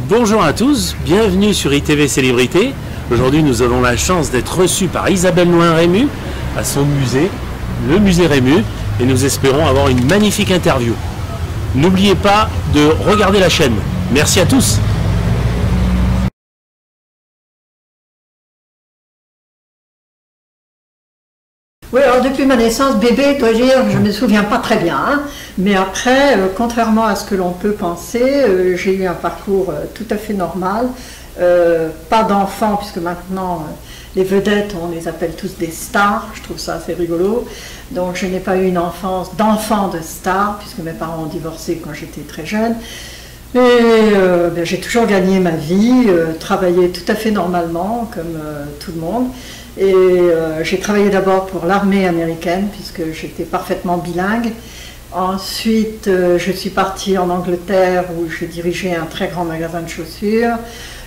Bonjour à tous, bienvenue sur ITV Célébrité. Aujourd'hui nous avons la chance d'être reçus par Isabelle Noin-Rému à son musée, le musée Rému, et nous espérons avoir une magnifique interview. N'oubliez pas de regarder la chaîne. Merci à tous. Oui, alors depuis ma naissance, bébé, dois dire, je ne me souviens pas très bien. Hein. Mais après, contrairement à ce que l'on peut penser, j'ai eu un parcours tout à fait normal. Pas d'enfant, puisque maintenant, les vedettes, on les appelle tous des stars. Je trouve ça assez rigolo. Donc je n'ai pas eu une enfance d'enfant de star, puisque mes parents ont divorcé quand j'étais très jeune. Mais j'ai toujours gagné ma vie, travaillé tout à fait normalement, comme tout le monde. Et j'ai travaillé d'abord pour l'armée américaine, puisque j'étais parfaitement bilingue. Ensuite, je suis partie en Angleterre, où je dirigeais un très grand magasin de chaussures.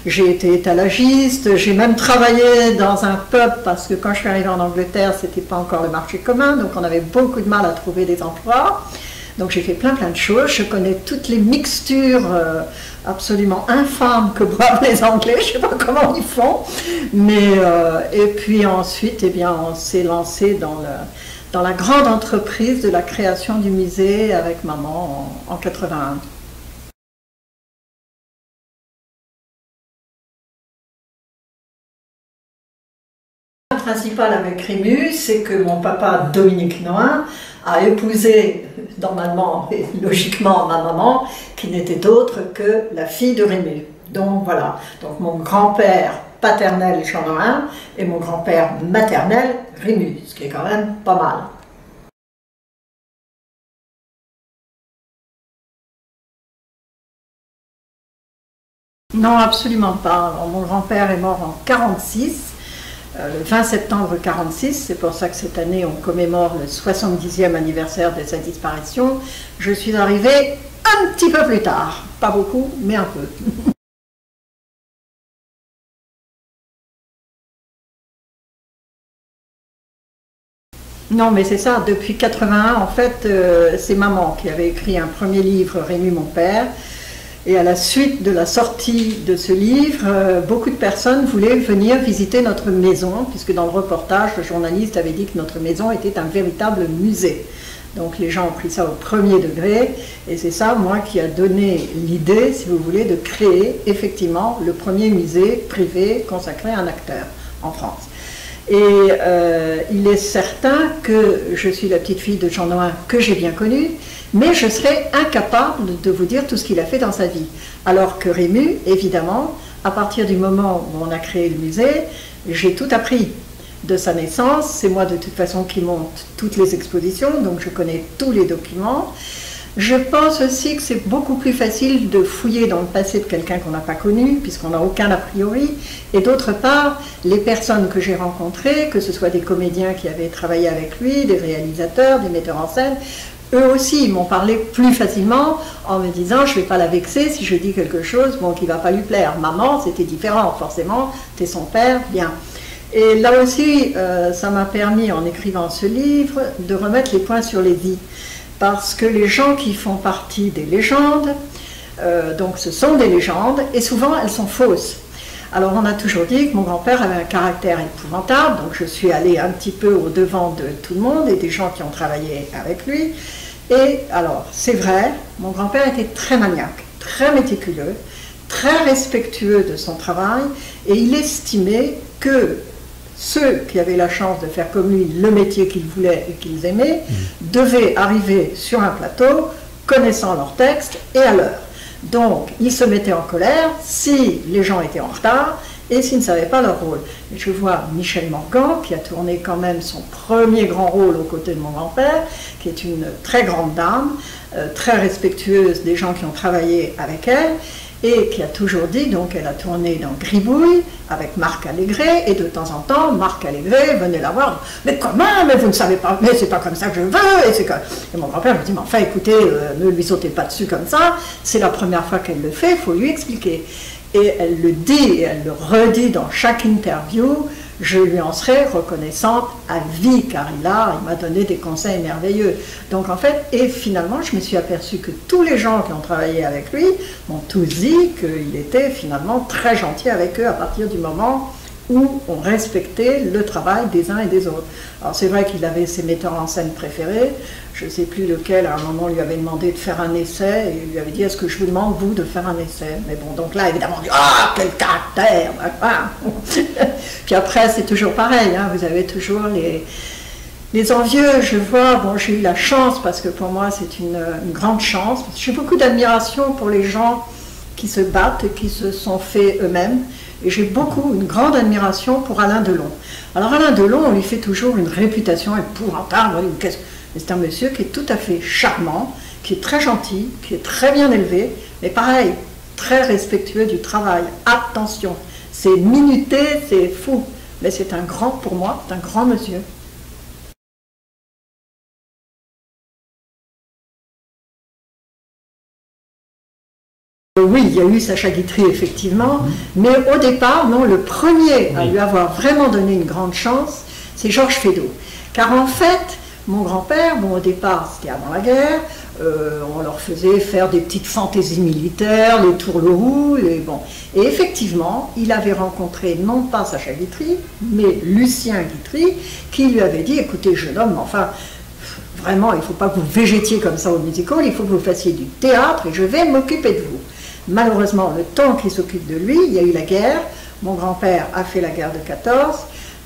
J'ai été étalagiste, j'ai même travaillé dans un pub, parce que quand je suis arrivée en Angleterre, c'était pas encore le marché commun, donc on avait beaucoup de mal à trouver des emplois. Donc j'ai fait plein de choses, je connais toutes les mixtures absolument infâmes que boivent les Anglais, je ne sais pas comment ils font. Mais, et puis ensuite, eh bien, on s'est lancé dans la grande entreprise de la création du musée avec maman en 81. Le principal avec Rému, c'est que mon papa Dominique Noin a épousé normalement et logiquement ma maman, qui n'était autre que la fille de Rému. Donc voilà, donc mon grand-père paternel Jean Noin et mon grand-père maternel Rému, ce qui est quand même pas mal. Non, absolument pas. Alors, mon grand-père est mort en 1946. Le 20 septembre 1946, c'est pour ça que cette année on commémore le 70e anniversaire de sa disparition. Je suis arrivée un petit peu plus tard, pas beaucoup, mais un peu. Non, mais c'est ça, depuis 81, en fait, c'est maman qui avait écrit un premier livre, Rému mon père. Et à la suite de la sortie de ce livre, beaucoup de personnes voulaient venir visiter notre maison, puisque dans le reportage, le journaliste avait dit que notre maison était un véritable musée. Donc les gens ont pris ça au premier degré, et c'est ça, moi, qui a donné l'idée, si vous voulez, de créer effectivement le premier musée privé consacré à un acteur en France. Et il est certain que je suis la petite fille de Jean Noin, que j'ai bien connu, mais je serais incapable de vous dire tout ce qu'il a fait dans sa vie. Alors que Rému, évidemment, à partir du moment où on a créé le musée, j'ai tout appris de sa naissance. C'est moi de toute façon qui monte toutes les expositions, donc je connais tous les documents. Je pense aussi que c'est beaucoup plus facile de fouiller dans le passé de quelqu'un qu'on n'a pas connu, puisqu'on n'a aucun a priori. Et d'autre part, les personnes que j'ai rencontrées, que ce soit des comédiens qui avaient travaillé avec lui, des réalisateurs, des metteurs en scène, eux aussi, ils m'ont parlé plus facilement en me disant « je ne vais pas la vexer si je dis quelque chose bon, qui ne va pas lui plaire ». Maman, c'était différent, forcément, t'es son père, bien. Et là aussi, ça m'a permis, en écrivant ce livre, de remettre les points sur les i. Parce que les gens qui font partie des légendes, donc ce sont des légendes, et souvent elles sont fausses. Alors on a toujours dit que mon grand-père avait un caractère épouvantable, donc je suis allée un petit peu au-devant de tout le monde et des gens qui ont travaillé avec lui. Et alors, c'est vrai, mon grand-père était très maniaque, très méticuleux, très respectueux de son travail, et il estimait que ceux qui avaient la chance de faire comme lui le métier qu'ils voulaient et qu'ils aimaient, devaient arriver sur un plateau, connaissant leur texte et à l'heure. Donc, ils se mettaient en colère si les gens étaient en retard et s'ils ne savaient pas leur rôle. Et je vois Michèle Morgan, qui a tourné quand même son premier grand rôle aux côtés de mon grand-père, qui est une très grande dame, très respectueuse des gens qui ont travaillé avec elle, et qui a toujours dit, donc elle a tourné dans Gribouille avec Marc Allégret, et de temps en temps, Marc Allégret venait la voir, mais comment, mais vous ne savez pas, mais c'est pas comme ça que je veux, et mon grand-père me dit, mais enfin écoutez, ne lui sautez pas dessus comme ça, c'est la première fois qu'elle le fait, il faut lui expliquer. Et elle le dit, et elle le redit dans chaque interview, je lui en serai reconnaissante à vie, car il m'a donné des conseils merveilleux. Donc en fait, et finalement, je me suis aperçue que tous les gens qui ont travaillé avec lui m'ont tous dit qu'il était finalement très gentil avec eux à partir du moment où on respectait le travail des uns et des autres. Alors c'est vrai qu'il avait ses metteurs en scène préférés, je ne sais plus lequel, à un moment on lui avait demandé de faire un essai, et il lui avait dit, est-ce que je vous demande, vous, de faire un essai? Mais bon, donc là, évidemment, on dit, ah, quel caractère, Puis après, c'est toujours pareil, hein, vous avez toujours les envieux, je vois, bon, j'ai eu la chance, parce que pour moi, c'est une grande chance, j'ai beaucoup d'admiration pour les gens qui se battent, qui se sont faits eux-mêmes. Et j'ai une grande admiration pour Alain Delon. Alors Alain Delon, on lui fait toujours une réputation épouvantable. Mais c'est un monsieur qui est tout à fait charmant, qui est très gentil, qui est très bien élevé, mais pareil, très respectueux du travail. Attention, c'est minuté, c'est fou. Mais c'est un grand, pour moi, c'est un grand monsieur. Oui, il y a eu Sacha Guitry, effectivement, mais au départ, non, le premier à lui avoir vraiment donné une grande chance, c'est Georges Feydeau. Car en fait, mon grand-père, bon, au départ, c'était avant la guerre, on leur faisait faire des petites fantaisies militaires, les tourlourous, et effectivement, il avait rencontré non pas Sacha Guitry, mais Lucien Guitry, qui lui avait dit, écoutez, jeune homme, enfin, vraiment, il ne faut pas que vous végétiez comme ça au musical, il faut que vous fassiez du théâtre, et je vais m'occuper de vous. Malheureusement, le temps qu'il s'occupe de lui, il y a eu la guerre. Mon grand-père a fait la guerre de 14,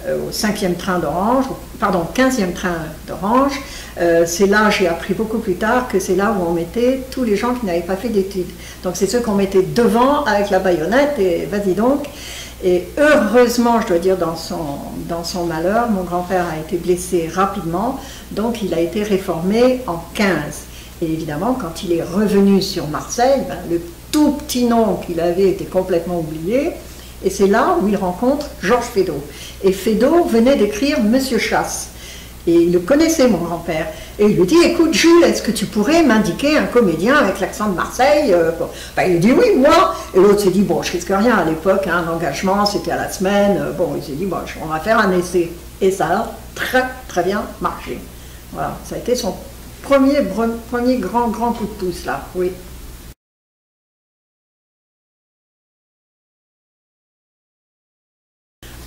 au 5e train d'Orange, pardon, 15e train d'Orange. C'est là, j'ai appris beaucoup plus tard, que c'est là où on mettait tous les gens qui n'avaient pas fait d'études. Donc c'est ceux qu'on mettait devant avec la baïonnette, et vas-y donc. Et heureusement, je dois dire, dans son malheur, mon grand-père a été blessé rapidement, donc il a été réformé en 15. Et évidemment, quand il est revenu sur Marseille, le tout petit nom qu'il avait été complètement oublié, et c'est là où il rencontre Georges Feydeau. Et Feydeau venait d'écrire Monsieur Chasse, et il le connaissait, mon grand-père, et il lui dit, écoute Jules, est-ce que tu pourrais m'indiquer un comédien avec l'accent de Marseille? Il dit, oui, moi. Et l'autre s'est dit, bon, je risque rien à l'époque, hein, un engagement, c'était à la semaine, bon, il s'est dit, bon, on va faire un essai. Et ça a très, très bien marché. Voilà, ça a été son premier grand coup de pouce, là, oui.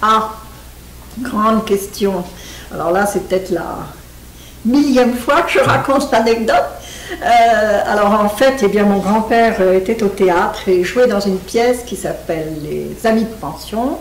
Ah, grande question. Alors là, c'est peut-être la millième fois que je raconte cette anecdote. Alors en fait, eh bien, mon grand-père était au théâtre et jouait dans une pièce qui s'appelle Les Amis de pension.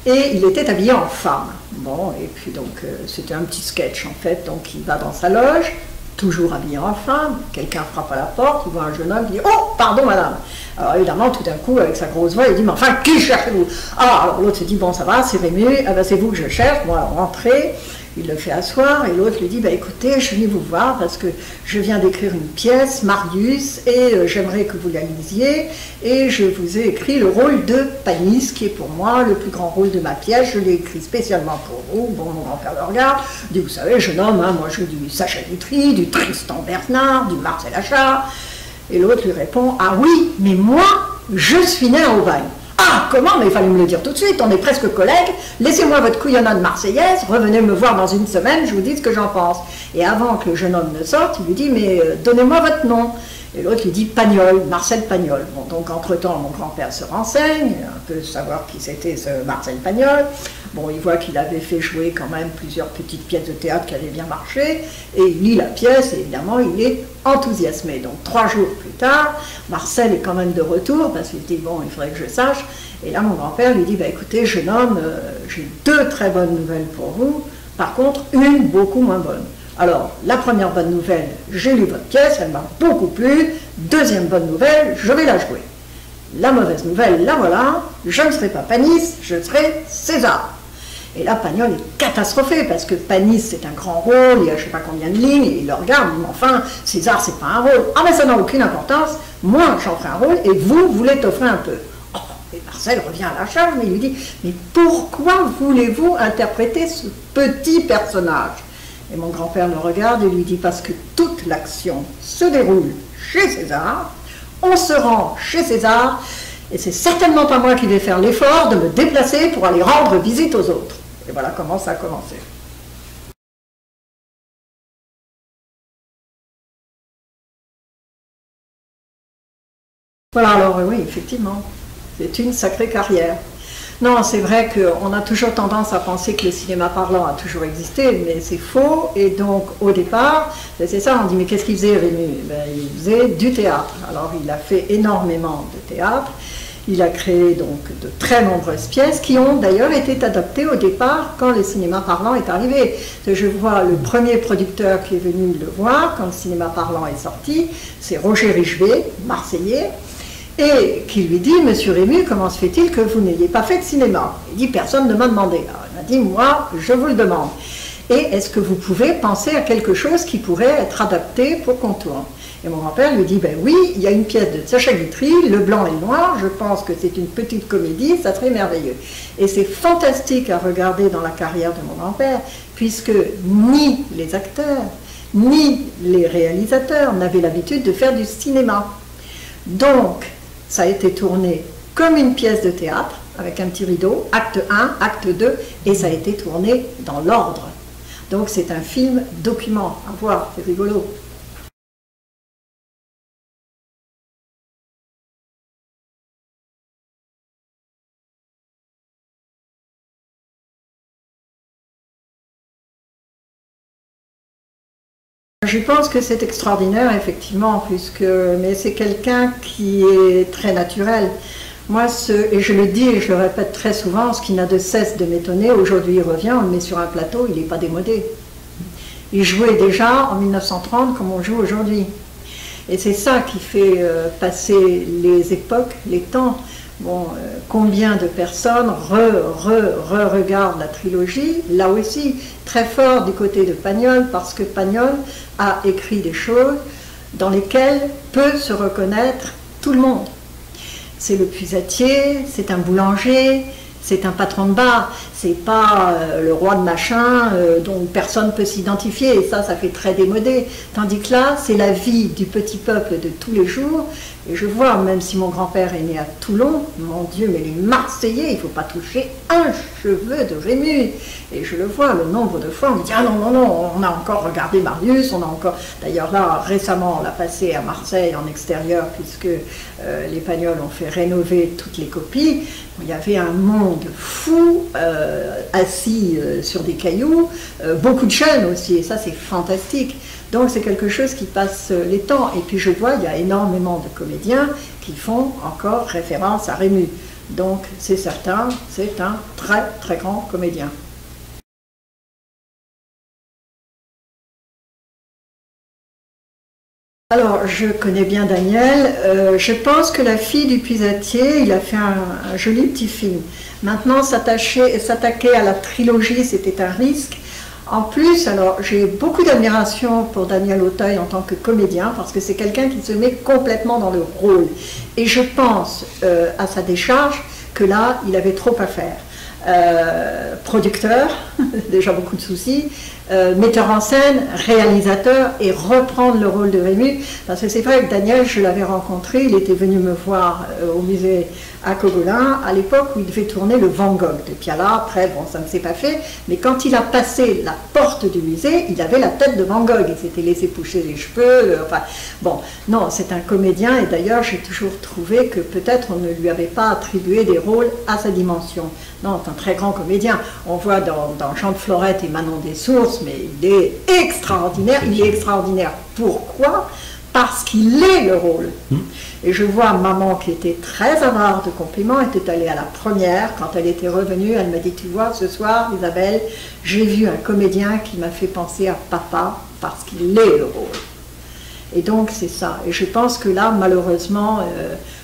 Et il était habillé en femme. Bon, et puis donc, c'était un petit sketch en fait. Donc il va dans sa loge, toujours habillé en femme, quelqu'un frappe à la porte, il voit un jeune homme, il dit « Oh, pardon madame !» Alors évidemment, tout d'un coup, avec sa grosse voix, il dit « Mais enfin, qui cherchez-vous » Ah, alors l'autre se dit « Bon, ça va, c'est Rému, ah, ben, c'est vous que je cherche, bon, alors rentrez. » Il le fait asseoir et l'autre lui dit bah, « Écoutez, je viens vous voir parce que je viens d'écrire une pièce, Marius, et j'aimerais que vous la lisiez. Et je vous ai écrit le rôle de Panis, qui est pour moi le plus grand rôle de ma pièce. Je l'ai écrit spécialement pour vous. » Bon, mon grand-père le regarde, dit « Vous savez, jeune homme, hein, moi je joue du Sacha Guitry, du Tristan Bernard, du Marcel Achard. » Et l'autre lui répond « Ah oui, mais moi, je suis né à Aubagne. » Ah, comment? Mais il fallait me le dire tout de suite, on est presque collègues, laissez-moi votre couillonnade marseillaise, revenez me voir dans une semaine, je vous dis ce que j'en pense. Et avant que le jeune homme ne sorte, il lui dit, mais donnez-moi votre nom. Et l'autre lui dit Pagnol, Marcel Pagnol. Bon, donc entre-temps, mon grand-père se renseigne, un peu savoir qui c'était ce Marcel Pagnol. Bon, il voit qu'il avait fait jouer quand même plusieurs petites pièces de théâtre qui avaient bien marché, et il lit la pièce, et évidemment, il est enthousiasmé. Donc 3 jours plus tard, Marcel est quand même de retour, parce qu'il dit, bon, il faudrait que je sache. Et là, mon grand-père lui dit, bah, écoutez, jeune homme, j'ai 2 très bonnes nouvelles pour vous, par contre, une beaucoup moins bonne. Alors, la première bonne nouvelle, j'ai lu votre pièce, elle m'a beaucoup plu. Deuxième bonne nouvelle, je vais la jouer. La mauvaise nouvelle, la voilà, je ne serai pas Panis, je serai César. Et là, Pagnol est catastrophé, parce que Panis, c'est un grand rôle, il y a je ne sais pas combien de lignes, et il le regarde, mais enfin, César, c'est pas un rôle. Ah, mais ça n'a aucune importance, moi, j'en ferai un rôle, et vous voulez t'offrir un peu. Oh, et Marcel revient à la charge, mais il lui dit, mais pourquoi voulez-vous interpréter ce petit personnage? Et mon grand-père le regarde et lui dit, parce que toute l'action se déroule chez César, on se rend chez César, et c'est certainement pas moi qui vais faire l'effort de me déplacer pour aller rendre visite aux autres. Et voilà comment ça a commencé. Voilà, alors oui, effectivement, c'est une sacrée carrière. Non, c'est vrai qu'on a toujours tendance à penser que le cinéma parlant a toujours existé, mais c'est faux. Et donc, au départ, c'est ça, on dit, mais qu'est-ce qu'il faisait, Rému? Ben, il faisait du théâtre. Alors, il a fait énormément de théâtre. Il a créé donc de très nombreuses pièces qui ont d'ailleurs été adaptées au départ quand le cinéma parlant est arrivé. Je vois le premier producteur qui est venu le voir quand le cinéma parlant est sorti, c'est Roger Richevet, marseillais, et qui lui dit, Monsieur Rému, comment se fait-il que vous n'ayez pas fait de cinéma? Il dit, personne ne m'a demandé. Alors, il m'a dit, moi, je vous le demande. Et est-ce que vous pouvez penser à quelque chose qui pourrait être adapté pour qu'on tourne? Et mon grand-père lui dit, ben oui, il y a une pièce de Sacha Guitry, Le Blanc et le Noir, je pense que c'est une petite comédie, ça serait merveilleux. Et c'est fantastique à regarder dans la carrière de mon grand-père, puisque ni les acteurs, ni les réalisateurs n'avaient l'habitude de faire du cinéma. Donc, ça a été tourné comme une pièce de théâtre, avec un petit rideau, acte 1, acte 2, et ça a été tourné dans l'ordre. Donc c'est un film document à voir, c'est rigolo. Je pense que c'est extraordinaire, effectivement, mais c'est quelqu'un qui est très naturel. Moi, et je le dis et je le répète très souvent, ce qui n'a de cesse de m'étonner, aujourd'hui il revient, on le met sur un plateau, il n'est pas démodé. Il jouait déjà en 1930 comme on joue aujourd'hui. Et c'est ça qui fait passer les époques, les temps. Bon, combien de personnes regardent la trilogie, là aussi, très fort du côté de Pagnol, parce que Pagnol a écrit des choses dans lesquelles peut se reconnaître tout le monde. C'est le puisatier, c'est un boulanger, c'est un patron de bar, c'est pas le roi de machin dont personne ne peut s'identifier, et ça fait très démodé. Tandis que là, c'est la vie du petit peuple de tous les jours. Et je vois, même si mon grand-père est né à Toulon, mon Dieu, mais les Marseillais, il ne faut pas toucher un cheveu de Rému. Et je le vois, le nombre de fois, on me dit, ah non, non, non, on a encore regardé Marius, on a encore... D'ailleurs là, récemment, on l'a passé à Marseille en extérieur, puisque les Pagnols ont fait rénover toutes les copies. Il y avait un monde fou, assis sur des cailloux, beaucoup de jeunes aussi, et ça c'est fantastique. Donc c'est quelque chose qui passe les temps. Et puis je vois, il y a énormément de comédiens qui font encore référence à Rému. Donc c'est certain, c'est un très très grand comédien. Alors, je connais bien Daniel. Je pense que La fille du puisatier, il a fait un joli petit film. Maintenant, s'attaquer à la trilogie, c'était un risque. En plus, alors, j'ai beaucoup d'admiration pour Daniel Auteuil en tant que comédien, parce que c'est quelqu'un qui se met complètement dans le rôle. Et je pense, à sa décharge, que là, il avait trop à faire. Producteur, déjà beaucoup de soucis, metteur en scène, réalisateur, et reprendre le rôle de Rému, parce que c'est vrai que Daniel, je l'avais rencontré, il était venu me voir au musée à Cogolin, à l'époque où il devait tourner le Van Gogh de Piala. Après, bon, ça ne s'est pas fait, mais quand il a passé la porte du musée, il avait la tête de Van Gogh, il s'était laissé pousser les cheveux, enfin, bon, non, c'est un comédien, et d'ailleurs, j'ai toujours trouvé que peut-être on ne lui avait pas attribué des rôles à sa dimension. Non, c'est un très grand comédien. On voit dans Jean de Florette et Manon des Sources, mais il est extraordinaire. Il est extraordinaire. Pourquoi? Parce qu'il est le rôle. Et je vois maman qui était très avare de compliments, était allée à la première. Quand elle était revenue, elle m'a dit, tu vois, ce soir, Isabelle, j'ai vu un comédien qui m'a fait penser à papa parce qu'il est le rôle. Et donc c'est ça. Et je pense que là, malheureusement,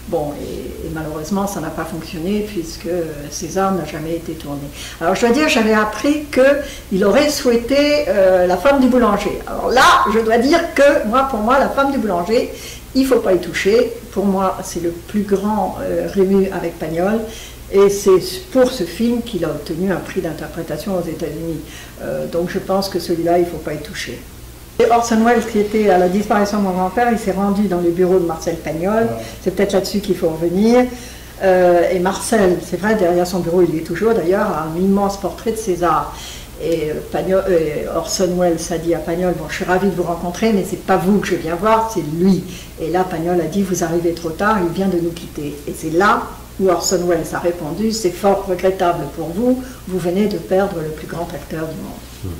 bon, et malheureusement, ça n'a pas fonctionné puisque César n'a jamais été tourné. Alors je dois dire, j'avais appris qu'il aurait souhaité La femme du boulanger. Alors là, je dois dire que moi, pour moi, La femme du boulanger, il ne faut pas y toucher. Pour moi, c'est le plus grand Rému avec Pagnol. Et c'est pour ce film qu'il a obtenu un prix d'interprétation aux États-Unis. Donc je pense que celui-là, il ne faut pas y toucher. Et Orson Welles, qui était à la disparition de mon grand-père, il s'est rendu dans les bureaux de Marcel Pagnol. C'est peut-être là-dessus qu'il faut revenir. Et Marcel, c'est vrai, derrière son bureau, il y est toujours d'ailleurs, a un immense portrait de César. Et Orson Welles a dit à Pagnol, bon, je suis ravie de vous rencontrer, mais c'est pas vous que je viens voir, c'est lui. Et là, Pagnol a dit, vous arrivez trop tard, il vient de nous quitter. Et c'est là où Orson Welles a répondu, c'est fort regrettable pour vous, vous venez de perdre le plus grand acteur du monde.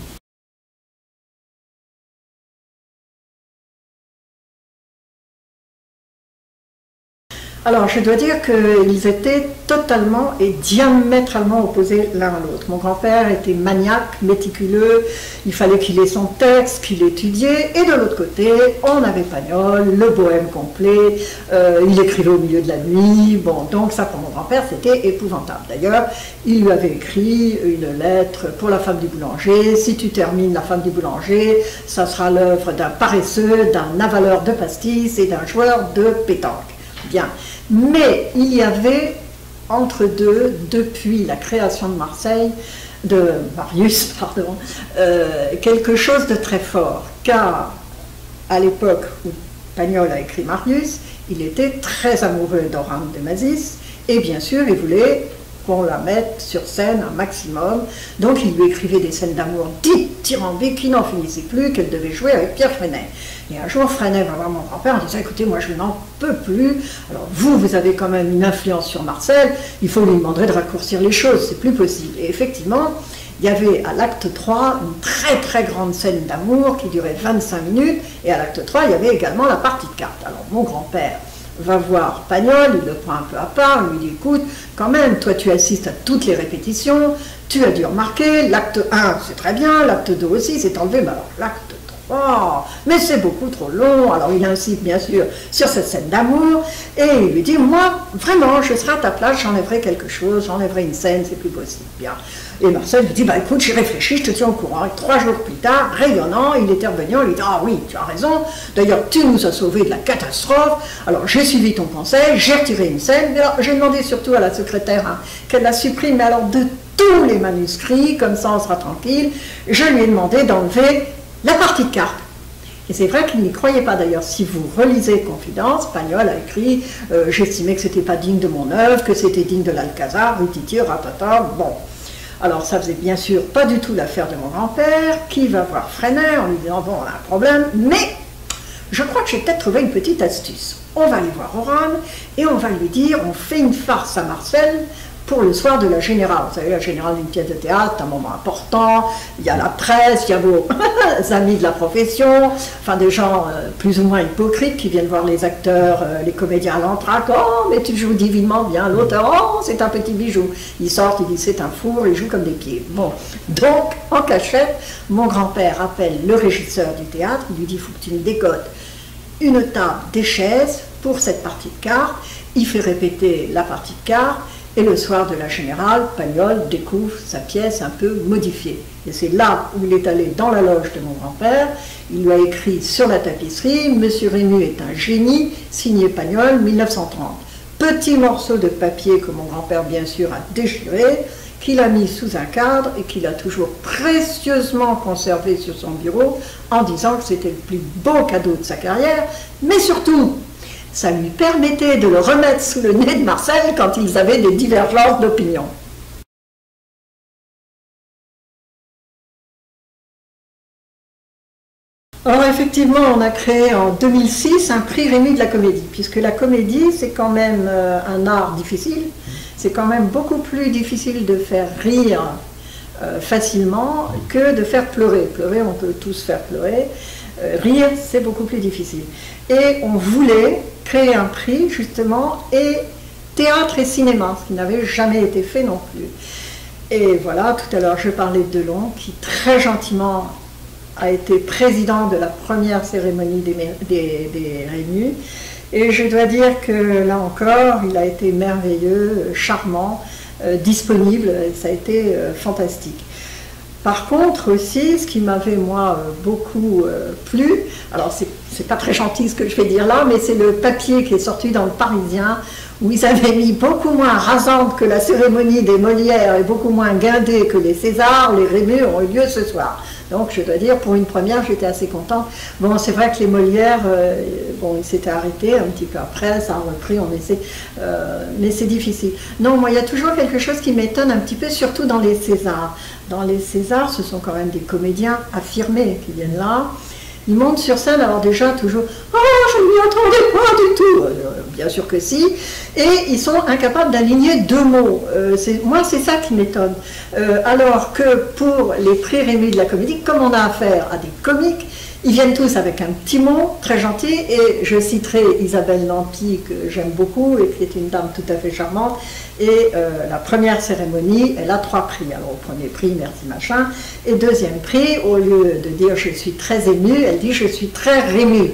Alors, je dois dire qu'ils étaient totalement et diamétralement opposés l'un à l'autre. Mon grand-père était maniaque, méticuleux, il fallait qu'il ait son texte, qu'il étudiait, et de l'autre côté, on avait Pagnol, le bohème complet, il écrivait au milieu de la nuit, bon, donc ça pour mon grand-père, c'était épouvantable. D'ailleurs, il lui avait écrit une lettre pour la femme du boulanger, si tu termines la femme du boulanger, ça sera l'œuvre d'un paresseux, d'un avaleur de pastis et d'un joueur de pétanque. Bien. Mais il y avait entre deux, depuis la création de Marius, quelque chose de très fort. Car à l'époque où Pagnol a écrit Marius, il était très amoureux d'Orane de Mazis et bien sûr il voulait qu'on la mette sur scène un maximum. Donc il lui écrivait des scènes d'amour dithyrambiques qui n'en finissaient plus, qu'elle devait jouer avec Pierre Freinet. Et un jour, Freinet va voir mon grand-père en disant, écoutez, moi je n'en peux plus, alors vous avez quand même une influence sur Marcel, il faut lui demander de raccourcir les choses, c'est plus possible. Et effectivement, il y avait à l'acte 3 une très très grande scène d'amour qui durait 25 minutes, et à l'acte 3, il y avait également la partie de cartes. Alors mon grand-père va voir Pagnol, il le prend un peu à part, il lui dit, écoute, quand même, toi tu assistes à toutes les répétitions, tu as dû remarquer, l'acte 1 c'est très bien, l'acte 2 aussi c'est enlevé, mais alors l'acte oh, mais c'est beaucoup trop long. Alors il insiste bien sûr sur cette scène d'amour et il lui dit, moi vraiment je serai à ta place, j'enlèverai quelque chose, j'enlèverai une scène, c'est plus possible. Bien. Et Marcel lui dit, bah écoute, j'y réfléchis, je te tiens au courant. Et 3 jours plus tard, rayonnant, il était revenu, il lui dit, ah oui, tu as raison, d'ailleurs tu nous as sauvés de la catastrophe, alors j'ai suivi ton conseil, j'ai retiré une scène, alors j'ai demandé surtout à la secrétaire qu'elle la supprime, mais alors de tous les manuscrits, comme ça on sera tranquille, je lui ai demandé d'enlever la partie de cartes. Et c'est vrai qu'il n'y croyait pas d'ailleurs. Si vous relisez Confidence, Pagnol a écrit j'estimais que c'était pas digne de mon œuvre, que c'était digne de l'Alcazar, Rutiti, ratata, bon. Alors ça faisait bien sûr pas du tout l'affaire de mon grand-père, qui va voir Freinet en lui disant bon, on a un problème, mais je crois que j'ai peut-être trouvé une petite astuce. On va aller voir Orane et on va lui dire on fait une farce à Marcel pour le soir de la Générale. Vous savez, la Générale d'une pièce de théâtre, c'est un moment important, il y a la presse, il y a vos amis de la profession, enfin des gens plus ou moins hypocrites qui viennent voir les acteurs, les comédiens à l'entracte, oh mais tu joues divinement bien, l'auteur, oh c'est un petit bijou. Ils sortent, ils disent c'est un four, ils jouent comme des pieds. Bon, donc en cachette, mon grand-père appelle le régisseur du théâtre, il lui dit il faut que tu me décodes une table, des chaises pour cette partie de cartes, il fait répéter la partie de cartes. Et le soir de la Générale, Pagnol découvre sa pièce un peu modifiée. Et c'est là où il est allé dans la loge de mon grand-père. Il lui a écrit sur la tapisserie « Monsieur Rému est un génie, signé Pagnol, 1930 ». Petit morceau de papier que mon grand-père, bien sûr, a déchiré, qu'il a mis sous un cadre et qu'il a toujours précieusement conservé sur son bureau en disant que c'était le plus beau cadeau de sa carrière, mais surtout ça lui permettait de le remettre sous le nez de Marcel quand ils avaient des divergences d'opinion. Alors effectivement, on a créé en 2006 un prix Rému de la comédie, puisque la comédie, c'est quand même un art difficile, c'est quand même beaucoup plus difficile de faire rire facilement que de faire pleurer. Pleurer, on peut tous faire pleurer. Rire, c'est beaucoup plus difficile. Et on voulait créer un prix, justement, et théâtre et cinéma, ce qui n'avait jamais été fait non plus. Et voilà, tout à l'heure, je parlais de Delon, qui très gentiment a été président de la première cérémonie des Rémus. Et je dois dire que, là encore, il a été merveilleux, charmant, disponible, ça a été fantastique. Par contre aussi, ce qui m'avait moi beaucoup plu, alors c'est pas très gentil ce que je vais dire là, mais c'est le papier qui est sorti dans le Parisien, où ils avaient mis beaucoup moins rasante que la cérémonie des Molières et beaucoup moins guindée que les Césars, les Rémus ont eu lieu ce soir. Donc je dois dire, pour une première, j'étais assez contente. Bon, c'est vrai que les Molières, bon, ils s'étaient arrêtés un petit peu après, ça a repris, on essaie, mais c'est difficile. Non, moi, il y a toujours quelque chose qui m'étonne un petit peu, surtout dans les Césars. Dans les Césars, ce sont quand même des comédiens affirmés qui viennent là. Ils montent sur scène, alors déjà toujours « Oh, je ne m'y attendais pas du tout !» Bien sûr que si. Et ils sont incapables d'aligner deux mots. Moi, c'est ça qui m'étonne. Alors que pour les prix Rému de la comédie, comme on a affaire à des comiques, ils viennent tous avec un petit mot très gentil. Et je citerai Isabelle Nanty, que j'aime beaucoup, et qui est une dame tout à fait charmante. Et la première cérémonie, elle a 3 prix. Alors, au premier prix, merci machin. Et deuxième prix, au lieu de dire je suis très émue, elle dit je suis très rémue.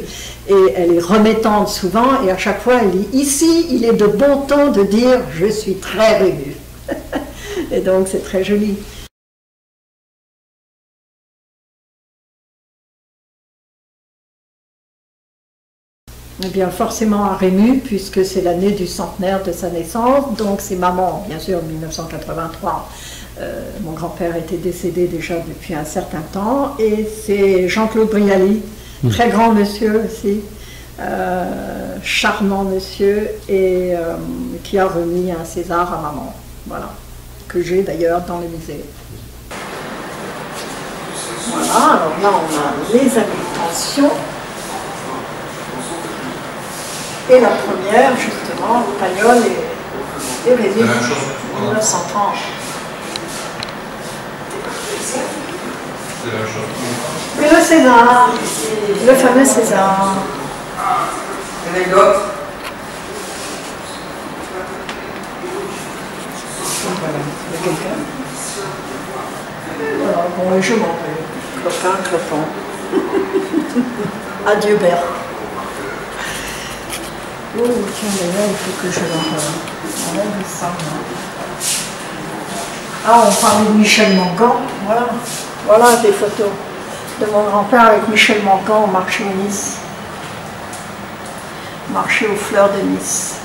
Et elle est remettante souvent, et à chaque fois, elle dit ici, il est de bon ton de dire je suis très rémue. Et donc, c'est très joli. Eh bien, forcément à Rému, puisque c'est l'année du centenaire de sa naissance, donc c'est maman, bien sûr, en 1983. Mon grand-père était décédé déjà depuis un certain temps, et c'est Jean-Claude Brialy, très grand monsieur aussi, charmant monsieur, et qui a remis un César à maman, voilà, que j'ai d'ailleurs dans le musée. Voilà, alors là on a les habitations. Et la première, justement, Pagnol et Rémy, 1930. Et le César, le fameux César. Anecdote. Voilà, il y a quelqu'un. Voilà, bon, je m'en vais. Clopin, clopin. Adieu, Bert. Oh, tiens, d'ailleurs, il faut que je leur enlève ça. Ah, on parlait de Michel Mangan, voilà. Voilà des photos de mon grand-père avec Michel Mangan au marché de Nice. Marché aux fleurs de Nice.